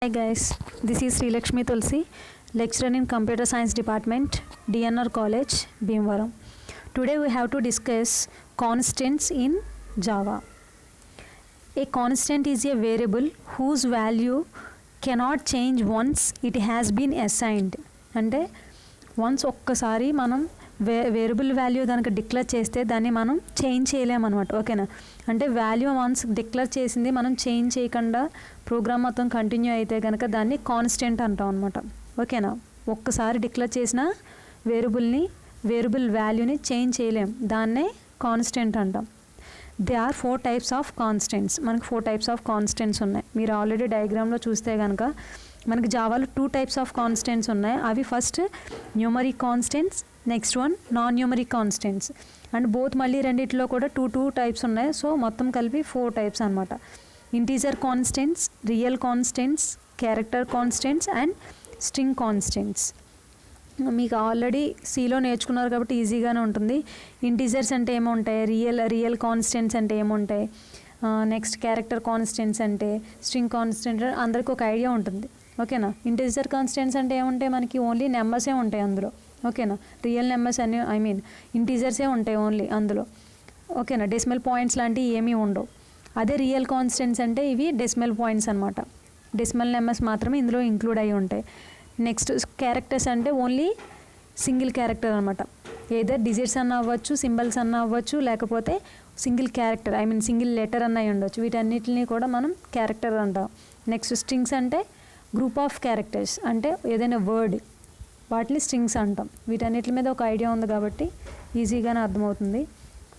Hi guys, this is Sri Lakshmi Tulsi, lecturer in Computer Science Department, DNR College, Bhimavaram. Today we have to discuss constants in Java. A constant is a variable whose value cannot change once it has been assigned. అంటే once ఒక్కసారి మనం variable value దానికి declare చేస్తే దాన్ని మనం change చేయలేమన్నమాట. ఓకేనా? అంటే value once declare చేసింది మనం చేంజ్ చేయకుండా ప్రోగ్రామ్ మొత్తం కంటిన్యూ అయితే కనుక దాన్ని కాన్స్టెంట్ అంటాం అనమాట. ఓకేనా? ఒక్కసారి డిక్లేర్ చేసిన వేరియబుల్ వాల్యూని చేంజ్ చేయలేం, దాన్నే కాన్స్టెంట్ అంటాం. They are 4 types of constants. మనకు 4 types ఆఫ్ కాన్స్టెంట్స్ ఉన్నాయి. మీరు ఆల్రెడీ డయాగ్రామ్లో చూస్తే కనుక మనకి జావాలో 2 types ఆఫ్ కాన్స్టెంట్స్ ఉన్నాయి. అవి first numeric constants, next one non numeric constants. And both మళ్ళీ రెండిట్లో కూడా టూ టైప్స్ ఉన్నాయి. సో మొత్తం కలిపి 4 types అనమాట. Integer constants, real constants, character constants and string constants. మీకు ఆల్రెడీ సిలో నేర్చుకున్నారు కాబట్టి ఈజీగానే ఉంటుంది. ఇంటీజర్స్ అంటే ఏముంటాయి, రియల్ కాన్స్టెంట్స్ అంటే ఏముంటాయి, నెక్స్ట్ క్యారెక్టర్ కాన్స్టెంట్స్ అంటే, స్ట్రింగ్ కాన్స్టెంట్ అందరికీ ఒక ఐడియా ఉంటుంది. ఓకేనా? ఇంటీజర్ కాన్స్టెంట్స్ అంటే ఏముంటాయి, మనకి ఓన్లీ నెంబర్సే ఉంటాయి అందులో. ఓకేనా? రియల్ నెంబర్స్ అని ఇంటీజర్సే ఉంటాయి ఓన్లీ అందులో. ఓకేనా? డెసిమల్ పాయింట్స్ లాంటివి ఏమీ ఉండవు. అదే రియల్ కాన్స్టెంట్స్ అంటే ఇవి డెసిమల్ పాయింట్స్ అనమాట. డెసిమల్ నెంబర్స్ మాత్రమే ఇందులో ఇంక్లూడ్ అయ్యి ఉంటాయి. నెక్స్ట్ క్యారెక్టర్స్ అంటే ఓన్లీ సింగిల్ క్యారెక్టర్ అనమాట. ఏదర్ డిజిట్స్ అన్న అవ్వచ్చు, సింబల్స్ అన్న అవ్వచ్చు, లేకపోతే సింగిల్ క్యారెక్టర్ సింగిల్ లెటర్ అన్న ఉండొచ్చు. వీటన్నిటిని కూడా మనం క్యారెక్టర్ అంటాం. నెక్స్ట్ స్ట్రింగ్స్ అంటే గ్రూప్ ఆఫ్ క్యారెక్టర్స్, అంటే ఏదైనా వర్డ్ వాటిని స్ట్రింగ్స్ అంటాం. వీటన్నిటి మీద ఒక ఐడియా ఉంది కాబట్టి ఈజీగానే అర్థమవుతుంది.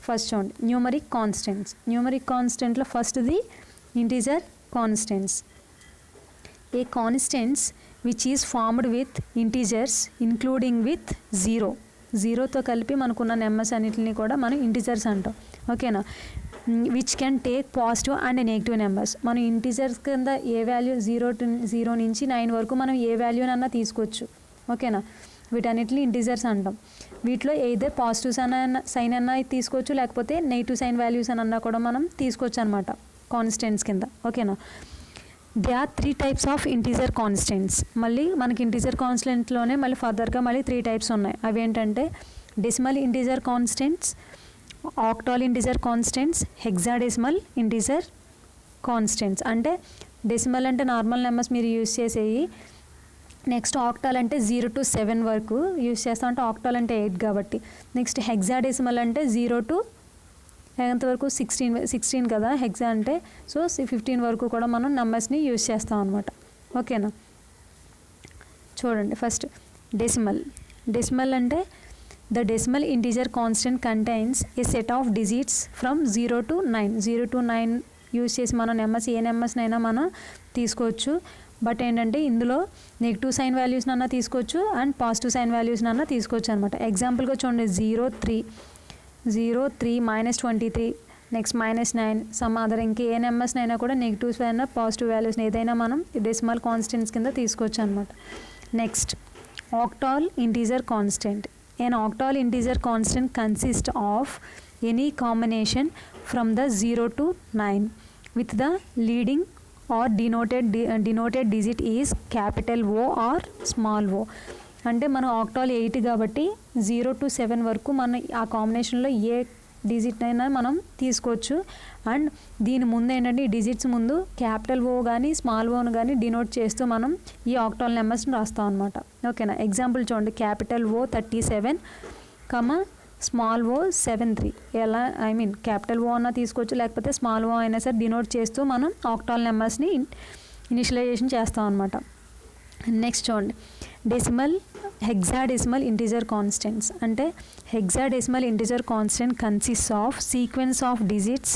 ఫస్ట్ చూడండి, న్యూమరిక్ కాన్స్టెంట్స్. న్యూమరిక్ కాన్స్టెంట్లో ఫస్ట్ది integer constants. A constants which is formed with integers including with జీరోతో కలిపి మనకున్న నెంబర్స్ అన్నిటిని కూడా మనం ఇంటీజర్స్ అంటాం. ఓకేనా? Which can take positive and negative numbers. మనం ఇంటీజర్స్ కింద ఏ వాల్యూ 0 నుంచి 9 వరకు మనం ఏ వాల్యూనన్నా తీసుకోవచ్చు. ఓకేనా? వీటన్నిటిని ఇంటీజర్స్ అంటాం. వీటిలో ఏదో పాజిటివ్ సైన్ అన్నా తీసుకోవచ్చు, లేకపోతే నెగిటివ్ సైన్ వాల్యూస్ అన్నా కూడా మనం తీసుకోవచ్చు అనమాట కాన్స్టెంట్స్ కింద. ఓకేనా? They are 3 types of integer constants. మళ్ళీ మనకి ఇంటీజర్ కాన్స్టెంట్లోనే మళ్ళీ ఫర్దర్గా 3 types ఉన్నాయి. అవి ఏంటంటే decimal integer constants, octal integer constants, hexadecimal integer constants. అంటే డెసిమల్ అంటే నార్మల్ నెంబర్స్ మీరు యూజ్ చేసేవి. నెక్స్ట్ ఆక్టాల్ అంటే 0 to 7 వరకు యూజ్ చేస్తాం, అంటే ఆక్టాల్ అంటే 8 కాబట్టి. నెక్స్ట్ హెక్సాడెసిమల్ అంటే 0 to ఎంతవరకు 16 కదా హెక్సా అంటే. సో 15 వరకు కూడా మనం నెంబర్స్ని యూజ్ చేస్తాం అనమాట. ఓకేనా? చూడండి, ఫస్ట్ డెసిమల్ అంటే the decimal integer constant contains A set of digits from 0 to 9 use చేసి మనం ఏ నెంబర్స్నైనా మనం తీసుకోవచ్చు. బట్ ఏంటంటే ఇందులో నెగిటివ్ సైన్ వాల్యూస్నన్నా తీసుకోవచ్చు అండ్ పాజిటివ్ సైన్ వాల్యూస్నన్నా తీసుకోవచ్చు అనమాట. ఎగ్జాంపుల్గా చూడండి, 0, 3 -23, నెక్స్ట్ -9 సమ్ అదర్ ఇంకే ఏ నెంబర్స్నైనా కూడా నెగిటివ్స్ అయినా పాజిటివ్ వాల్యూస్ని ఏదైనా మనం డెసిమల్ కాన్స్టెంట్స్ కింద తీసుకోవచ్చు అనమాట. Next octal integer constant. an octal integer constant consists of any combination from the 0 to 9 with the leading or denoted digit is capital O or small o. అంటే మనం octal 8 కాబట్టి 0 to 7 వరకు మనం ఆ కాంబినేషన్లో ఏ డిజిట్ అయినా మనం తీసుకోవచ్చు. అండ్ దీని ముందు ఏంటంటే ఈ డిజిట్స్ ముందు క్యాపిటల్ ఓ కానీ స్మాల్ ఓను కానీ డినోట్ చేస్తూ మనం ఈ ఆక్టాల్ నెంబర్స్ని రాస్తాం అనమాట. ఓకేనా? ఎగ్జాంపుల్ చూడండి, క్యాపిటల్ ఓ 37, స్మాల్ ఓ 73. ఎలా క్యాపిటల్ ఓ అన్నా తీసుకోవచ్చు, లేకపోతే స్మాల్ ఓ అయినా సరే డినోట్ చేస్తూ మనం ఆక్టాల్ నెంబర్స్ని ఇనిషియలైజేషన్ చేస్తాం అనమాట. నెక్స్ట్ చూడండి, హెక్సాడెసిమల్ ఇంటీజర్ కాన్స్టెంట్స్. అంటే hexadecimal integer constant consist of sequence of digits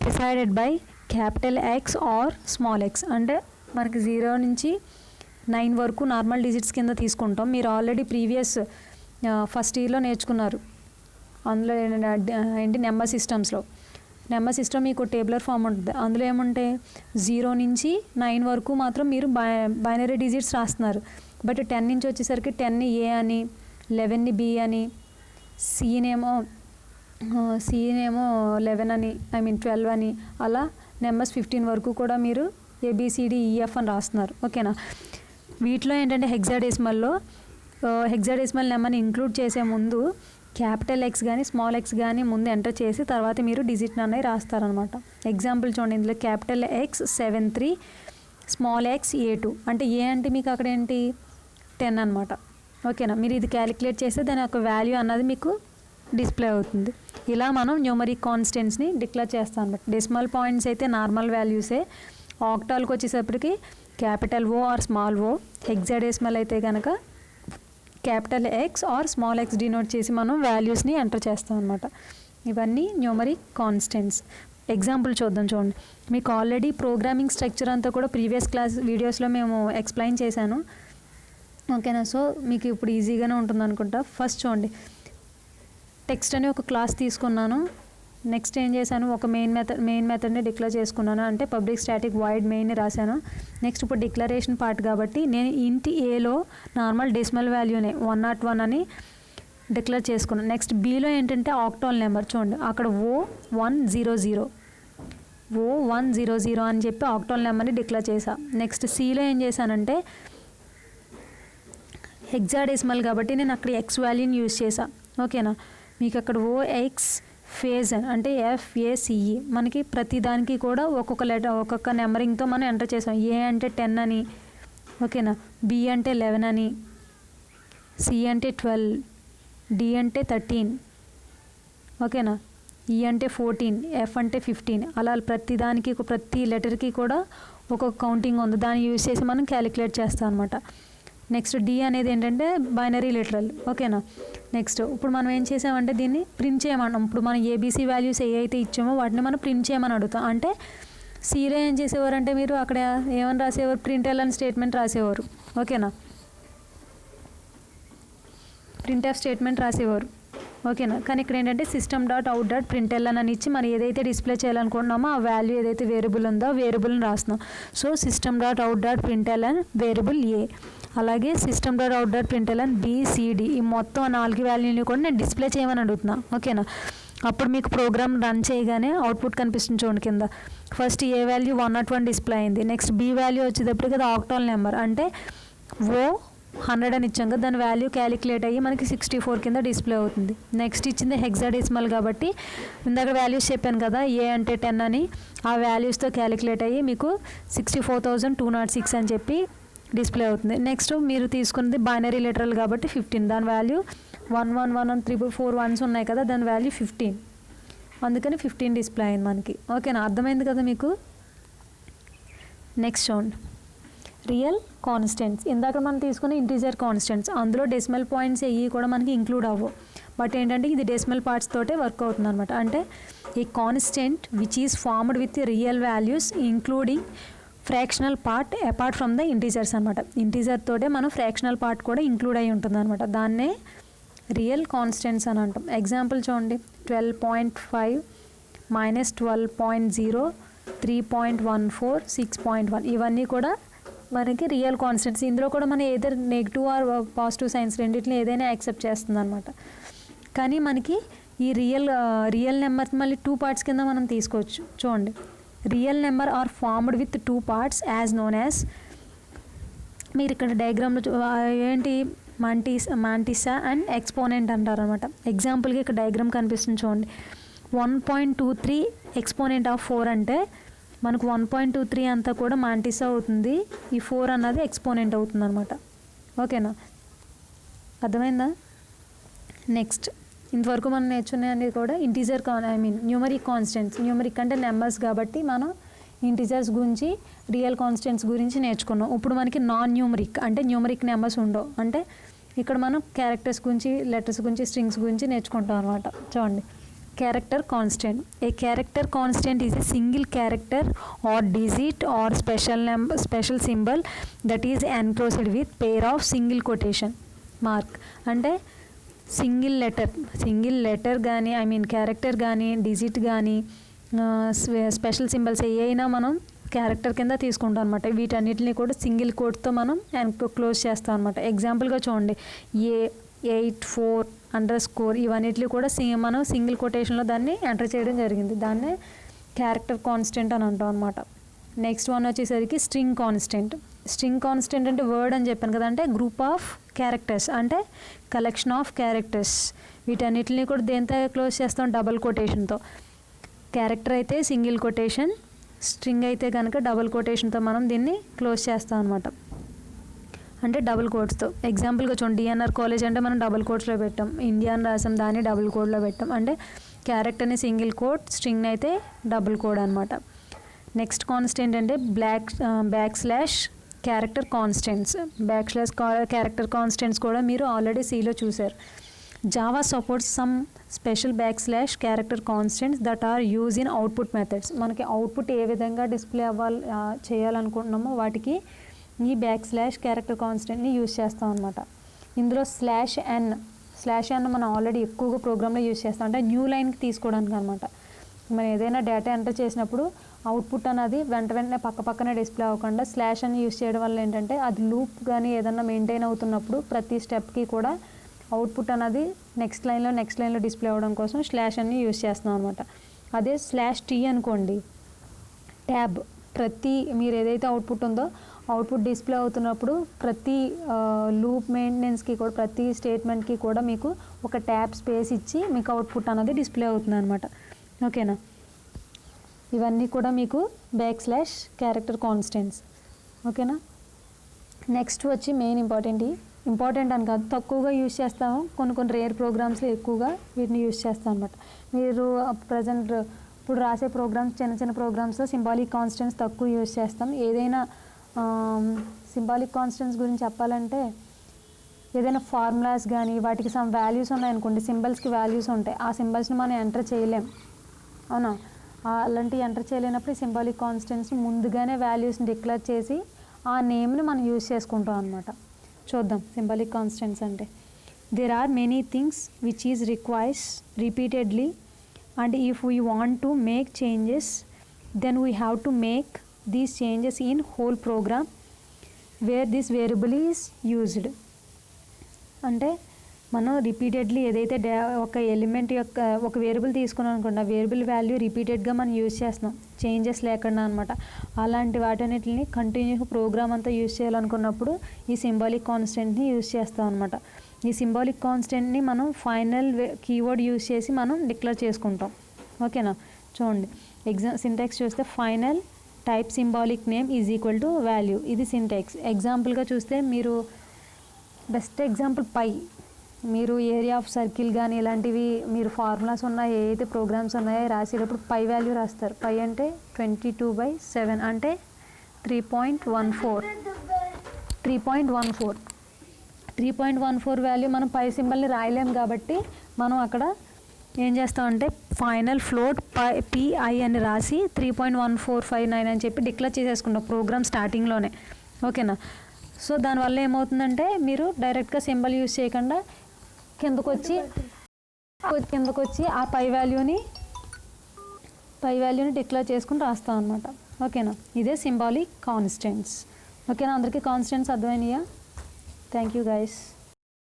preceded by capital X or small X. అంటే మనకి 0 నుంచి 9 వరకు నార్మల్ డిజిట్స్ కింద తీసుకుంటాం. మీరు ఆల్రెడీ ప్రీవియస్ ఫస్ట్ ఇయర్లో నేర్చుకున్నారు. అందులో ఏంటి నెంబర్ సిస్టమ్ మీకు టేబులర్ ఫామ్ ఉంటుంది. అందులో ఏముంటాయి, 0 నుంచి 9 వరకు మాత్రం మీరు బైనరీ డిజిట్స్ రాస్తున్నారు. బట్ 10 నుంచి వచ్చేసరికి 10ని ఏ అని, 11ని బి అని, సినేమో 11 అని 12 అని, అలా నెంబర్స్ 15 వరకు కూడా మీరు ABCDEF అని రాస్తున్నారు. ఓకేనా, వీటిలో ఏంటంటే హెక్సాడెసిమల్ నెంబర్ని ఇంక్లూడ్ చేసే ముందు క్యాపిటల్ X కానీ స్మాల్ x కానీ ముందు ఎంటర్ చేసి తర్వాత మీరు డిజిట్ అనేది రాస్తారనమాట. ఎగ్జాంపుల్ చూడండి, ఇందులో capital X 73, small x A2 అంటే ఏ అంటే మీకు అక్కడ ఏంటి 10 అనమాట. ఓకేనా, మీరు ఇది క్యాలిక్యులేట్ చేస్తే దాని యొక్క వాల్యూ అన్నది మీకు డిస్ప్లే అవుతుంది. ఇలా మనం న్యూమరిక్ కాన్స్టెంట్స్ని డిక్లేర్ చేస్తాం అనమాట. డెసిమల్ పాయింట్స్ అయితే నార్మల్ వాల్యూసే, ఆక్టాల్కి వచ్చేసప్పటికి capital O or small O, hexadecimal అయితే కనుక capital X or small x denote చేసి మనం వాల్యూస్ని ఎంటర్ చేస్తాం అనమాట. ఇవన్నీ న్యూమరిక్ కాన్స్టెంట్స్. ఎగ్జాంపుల్ చూడండి. మీకు ఆల్రెడీ ప్రోగ్రామింగ్ స్ట్రక్చర్ అంతా కూడా ప్రీవియస్ క్లాస్ వీడియోస్లో మేము ఎక్స్ప్లెయిన్ చేశాను. ఓకేనా, సో మీకు ఇప్పుడు ఈజీగానే ఉంటుంది అనుకుంటా. ఫస్ట్ చూడండి, టెక్స్ట్ అని ఒక క్లాస్ తీసుకున్నాను. నెక్స్ట్ ఏం చేశాను, ఒక మెయిన్ మెథడ్ని డిక్లేర్ చేసుకున్నాను, అంటే పబ్లిక్ స్టాటిక్ వాయిడ్ మెయిన్ని రాశాను. నెక్స్ట్ ఇప్పుడు డిక్లరేషన్ పార్ట్ కాబట్టి నేను ఇంటి ఏలో నార్మల్ డెసిమల్ వాల్యూనే 101 అని డిక్లేర్ చేసుకున్నాను. నెక్స్ట్ బీలో ఏంటంటే ఆక్టాల్ నెంబర్ చూడండి, అక్కడ O100 అని చెప్పి ఆక్టాల్ నెంబర్ని డిక్లేర్ చేశాను. నెక్స్ట్ సిలో ఏం చేశానంటే హెక్సాడెసిమల్ కాబట్టి నేను అక్కడ X వాల్యూని యూజ్ చేశాను. ఓకేనా, మీకు అక్కడ OX ఫేజ్ అంటే FACE మనకి ప్రతి దానికి కూడా ఒక్కొక్క నెంబరింగ్తో మనం ఎంటర్ చేసాం. A అంటే 10 అని, ఓకేనా, B అంటే 11 అని, C అంటే 12, D అంటే 13, ఓకేనా, E అంటే 14, F అంటే 15. అలా ప్రతి లెటర్కి కూడా ఒక్కొక్క కౌంటింగ్ ఉంది, దాన్ని యూజ్ చేసి మనం క్యాలిక్యులేట్ చేస్తాం అనమాట. నెక్స్ట్ D అనేది ఏంటంటే బైనరీ లిటరల్. ఓకేనా, నెక్స్ట్ ఇప్పుడు మనం ఏం చేసామంటే దీన్ని ప్రింట్ చేయమన్నాం. ఇప్పుడు మనం ABC వాల్యూస్ ఏ అయితే ఇచ్చామో వాటిని మనం ప్రింట్ చేయమని అడుగుతాం. అంటే Cలో ఏం చేసేవారు అంటే మీరు అక్కడ ఏమని రాసేవారు, ప్రింట్ఎల్ అని స్టేట్మెంట్ రాసేవారు. ఓకేనా, ప్రింట్ఎఫ్ స్టేట్మెంట్ రాసేవారు. ఓకేనా, కానీ ఇక్కడ ఏంటంటే system.out.println అని ఇచ్చి మనం ఏదైతే డిస్ప్లే చేయాలనుకుంటున్నామో ఆ వాల్యూ ఏదైతే వేరియబుల్ ఉందో ఆ వేరియబుల్ని రాస్తున్నాం. సో system.out.println వేరియబుల్ A, అలాగే system.out.println BCD, ఈ మొత్తం 4 వాల్యూని కూడా నేను డిస్ప్లే చేయమని అడుగుతున్నా. ఓకేనా, అప్పుడు మీకు ప్రోగ్రామ్ రన్ చేయగానే అవుట్పుట్ కనిపిస్తుంది చూడండి కింద. ఫస్ట్ ఏ వాల్యూ 101 డిస్ప్లే అయింది. నెక్స్ట్ B వాల్యూ వచ్చేటప్పటికి అది ఆక్టాల్ నెంబర్ అంటే O100 అని ఇచ్చాం కదా, దాని వాల్యూ క్యాలిక్యులేట్ అయ్యి మనకి 64 కింద డిస్ప్లే అవుతుంది. నెక్స్ట్ ఇచ్చింది హెక్సాడెసిమల్ కాబట్టి ఇందాక వాల్యూస్ చెప్పాను కదా, A అంటే 10 అని, ఆ వాల్యూస్తో క్యాలిక్యులేట్ అయ్యి మీకు 64,206 అని చెప్పి డిస్ప్లే అవుతుంది. నెక్స్ట్ మీరు తీసుకున్నది బైనరీ లిటరల్ కాబట్టి 15, దాని వాల్యూ 111 1 ఉన్నాయి కదా, దాని వాల్యూ 15, అందుకని 15 డిస్ప్లే అయింది మనకి. ఓకేనా, అర్థమైంది కదా మీకు. నెక్స్ట్ చూడండి, రియల్ కాన్స్టెంట్స్. ఇందాక మనం తీసుకున్న ఇంటీజర్ కాన్స్టెంట్స్, అందులో డెసిమల్ పాయింట్స్ అయ్యి కూడా మనకి ఇంక్లూడ్ అవ్వవు. బట్ ఏంటంటే ఇది డెసిమల్ పార్ట్స్ తోటే వర్క్ అవుతుంది అనమాట. అంటే a constant which is formed with real values including fractional part apart from the integers అనమాట. ఇంటీజర్ తోటే మనం ఫ్రాక్షనల్ పార్ట్ కూడా ఇంక్లూడ్ అయి ఉంటుంది అనమాట. దాన్నే రియల్ కాన్స్టెంట్స్ అని అంటాం. ఎగ్జాంపుల్ చూడండి, 12.5 -12.0 3.14 6.1 ఇవన్నీ కూడా మనకి రియల్ కాన్స్టెంట్స్. ఇందులో కూడా మనం ఏదైనా నెగిటివ్ ఆర్ పాజిటివ్ సైన్స్ రెండింటిని ఏదైనా యాక్సెప్ట్ చేస్తుంది అనమాట. కానీ మనకి ఈ రియల్ నెంబర్ మళ్ళీ 2 పార్ట్స్ కింద మనం తీసుకోవచ్చు. చూడండి, real number are formed with 2 parts as known as, మీరు ఇక్కడ డయాగ్రామ్లో ఏంటి మాంటిసా అండ్ ఎక్స్పోనెంట్ అంటారు అనమాట. ఎగ్జాంపుల్కి ఇక్కడ డయాగ్రామ్ కనిపిస్తుంది చూడండి, 1.23 ఎక్స్పోనెంట్ ఆఫ్ 4 అంటే మనకు 1.23 అంతా కూడా మాంటిసా అవుతుంది, ఈ 4 అన్నది ఎక్స్పోనెంట్ అవుతుంది అనమాట. ఓకేనా, అర్థమైందా. నెక్స్ట్ ఇంతవరకు మనం నేర్చుకునేది కూడా ఇంటీజర్ న్యూమరిక్ కాన్స్టెంట్స్. న్యూమరిక్ అంటే నెంబర్స్ కాబట్టి మనం ఇంటీజర్స్ గురించి రియల్ కాన్స్టెంట్స్ గురించి నేర్చుకున్నాం. ఇప్పుడు మనకి నాన్ న్యూమరిక్ అంటే న్యూమరిక్ నెంబర్స్ ఉండవు. అంటే ఇక్కడ మనం క్యారెక్టర్స్ గురించి, లెటర్స్ గురించి, స్ట్రింగ్స్ గురించి నేర్చుకుంటాం అనమాట. చూడండి, character constant. A character constant is a single character or digit or special symbol that is enclosed with pair of single quotation mark. అంటే సింగిల్ లెటర్ కానీ క్యారెక్టర్ కానీ డిజిట్ కానీ స్పెషల్ సింబల్స్ ఏవైనా మనం క్యారెక్టర్ కింద తీసుకుంటాం అనమాట. వీటన్నిటిని కూడా సింగిల్ కోట్తో మనం క్లోజ్ చేస్తాం అనమాట. ఎగ్జాంపుల్గా చూడండి, A84_ ఇవన్నిటిని కూడా మనం సింగిల్ కొటేషన్లో దాన్ని ఎంటర్ చేయడం జరిగింది. దాన్నే క్యారెక్టర్ కాన్స్టెంట్ అని అంటాం అనమాట. నెక్స్ట్ వన్ వచ్చేసరికి స్ట్రింగ్ కాన్స్టెంట్. స్ట్రింగ్ కాన్స్టెంట్ అంటే వర్డ్ అని చెప్పాను కదా, అంటే గ్రూప్ ఆఫ్ క్యారెక్టర్స్, అంటే కలెక్షన్ ఆఫ్ క్యారెక్టర్స్. వీటన్నిటిని కూడా దేంతో క్లోజ్ చేస్తాం? డబుల్ కొటేషన్తో. క్యారెక్టర్ అయితే సింగిల్ కొటేషన్, స్ట్రింగ్ అయితే కనుక డబుల్ కొటేషన్తో మనం దీన్ని క్లోజ్ చేస్తాం అనమాట, అంటే డబుల్ కోట్స్తో. ఎగ్జాంపుల్గా చూడండి, డిఎన్ఆర్ కాలేజ్ అంటే మనం డబుల్ కోట్స్లో పెట్టాం, ఇండియా అని రాసాం, దాన్ని డబుల్ కోడ్లో పెట్టాం. అంటే క్యారెక్టర్ని సింగిల్ కోడ్, స్ట్రింగ్ అయితే డబుల్ కోడ్ అనమాట. నెక్స్ట్ కాన్స్టెంట్ అంటే back slash character constants. Back slash character constants కూడా మీరు ఆల్రెడీ సీలో చూసారు. Java supports some special back slash character constants that are use in output methods. మనకి అవుట్పుట్ ఏ విధంగా డిస్ప్లే చేయాలనుకుంటున్నామో వాటికి ఈ బ్యాక్ స్లాష్ క్యారెక్టర్ కాన్స్టెంట్ని యూజ్ చేస్తాం అనమాట. ఇందులో స్లాష్ ఎన్ మనం ఆల్రెడీ ఎక్కువగా ప్రోగ్రాంలో యూజ్ చేస్తాం, అంటే న్యూ లైన్కి తీసుకోవడానికి అనమాట. మనం ఏదైనా డేటా ఎంటర్ చేసినప్పుడు అవుట్పుట్ అనేది వెంటనే పక్కనే డిస్ప్లే అవ్వకుండా స్లాష్ అని యూజ్ చేయడం వల్ల ఏంటంటే అది లూప్ కానీ ఏదన్నా మెయింటైన్ అవుతున్నప్పుడు ప్రతి స్టెప్కి కూడా అవుట్పుట్ అనేది నెక్స్ట్ లైన్లో డిస్ప్లే అవ్వడం కోసం స్లాష్ అని యూజ్ చేస్తున్నాం అనమాట. అదే స్లాష్ టీ అనుకోండి, ట్యాబ్. మీరు ఏదైతే అవుట్పుట్ ఉందో అవుట్పుట్ డిస్ప్లే అవుతున్నప్పుడు ప్రతి లూప్ మెయింటెనెన్స్కి కూడా, ప్రతి స్టేట్మెంట్కి కూడా మీకు ఒక ట్యాబ్ స్పేస్ ఇచ్చి మీకు అవుట్పుట్ అనేది డిస్ప్లే అవుతుంది అనమాట. ఓకేనా? ఇవన్నీ కూడా మీకు బ్యాక్ స్లాష్ క్యారెక్టర్ కాన్స్టెంట్స్. ఓకేనా? నెక్స్ట్ వచ్చి మెయిన్ ఇంపార్టెంట్ అని కాదు, తక్కువగా యూజ్ చేస్తాము, కొన్ని రేర్ ప్రోగ్రామ్స్లో ఎక్కువగా వీటిని యూజ్ చేస్తాం అనమాట. మీరు ప్రజెంట్ ఇప్పుడు రాసే ప్రోగ్రామ్స్, చిన్న ప్రోగ్రామ్స్లో సింబాలిక్ కాన్స్టెంట్స్ తక్కువ యూజ్ చేస్తాం. ఏదైనా సింబాలిక్ కాన్స్టెంట్స్ గురించి చెప్పాలంటే, ఏదైనా ఫార్ములాస్ కానీ వాటికి సమ్ వాల్యూస్ ఉన్నాయనుకోండి, సింబల్స్కి వాల్యూస్ ఉంటాయి, ఆ సింబల్స్ని మనం ఎంటర్ చేయలేం, అవునా? అలాంటివి ఎంటర్ చేయలేనప్పుడు సింబాలిక్ కాన్స్టెంట్స్ని ముందుగానే వాల్యూస్ని డిక్లేర్ చేసి ఆ నేమ్ని మనం యూజ్ చేసుకుంటాం అనమాట. చూద్దాం సింబాలిక్ కాన్స్టెంట్స్ అంటే. There are many things which is requires repeatedly and if we want to make changes then we have to make these changes in whole program where this variable is used. అంటే మనం repeatedly ఏదైతే ఒక element యొక్క ఒక variable తీసుకున్నాం అనుకోండి, ఆ variable value రిపీటెడ్గా మనం యూజ్ చేస్తున్నాం చేంజెస్ లేకుండా అనమాట. అలాంటి వాటిని కంటిన్యూగా ప్రోగ్రామ్ అంతా యూజ్ చేయాలనుకున్నప్పుడు ఈ సింబాలిక్ కాన్స్టెంట్ని యూజ్ చేస్తాం అనమాట. ఈ సింబాలిక్ కాన్స్టెంట్ని మనం ఫైనల్ కీవర్డ్ యూజ్ చేసి మనం డిక్లేర్ చేసుకుంటాం. ఓకేనా? చూడండి, సింటాక్స్ చూస్తే final type symbolic name is equal to value, ఇది సింటాక్స్. ఎగ్జాంపుల్గా చూస్తే మీరు బెస్ట్ ఎగ్జాంపుల్ పై, మీరు ఏరియా ఆఫ్ సర్కిల్ కానీ ఇలాంటివి మీరు ఫార్ములాస్ ఉన్నాయి, ఏదైతే ప్రోగ్రామ్స్ ఉన్నాయో రాసేటప్పుడు పై వాల్యూ రాస్తారు. పై అంటే 22/7 అంటే 3.14. 3.14 వాల్యూ మనం పై సింబల్ని రాయలేము కాబట్టి మనం అక్కడ ఏం చేస్తామంటే ఫైనల్ ఫ్లోట్ పిఐ అని రాసి 3.1459 అని చెప్పి డిక్లేర్ చేసేసుకుంటాం ప్రోగ్రామ్ స్టార్టింగ్లోనే. ఓకేనా? సో దానివల్ల ఏమవుతుందంటే మీరు డైరెక్ట్గా సింబల్ యూజ్ చేయకుండా కిందకు వచ్చి ఆ పై వాల్యూని డిక్లేర్ చేసుకుని రాస్తాం అనమాట. ఓకేనా? ఇదే సింబాలిక్ కాన్స్టెంట్స్. ఓకేనా? అందరికీ కాన్స్టెంట్స్ అర్థమైనాయా? Thank you guys.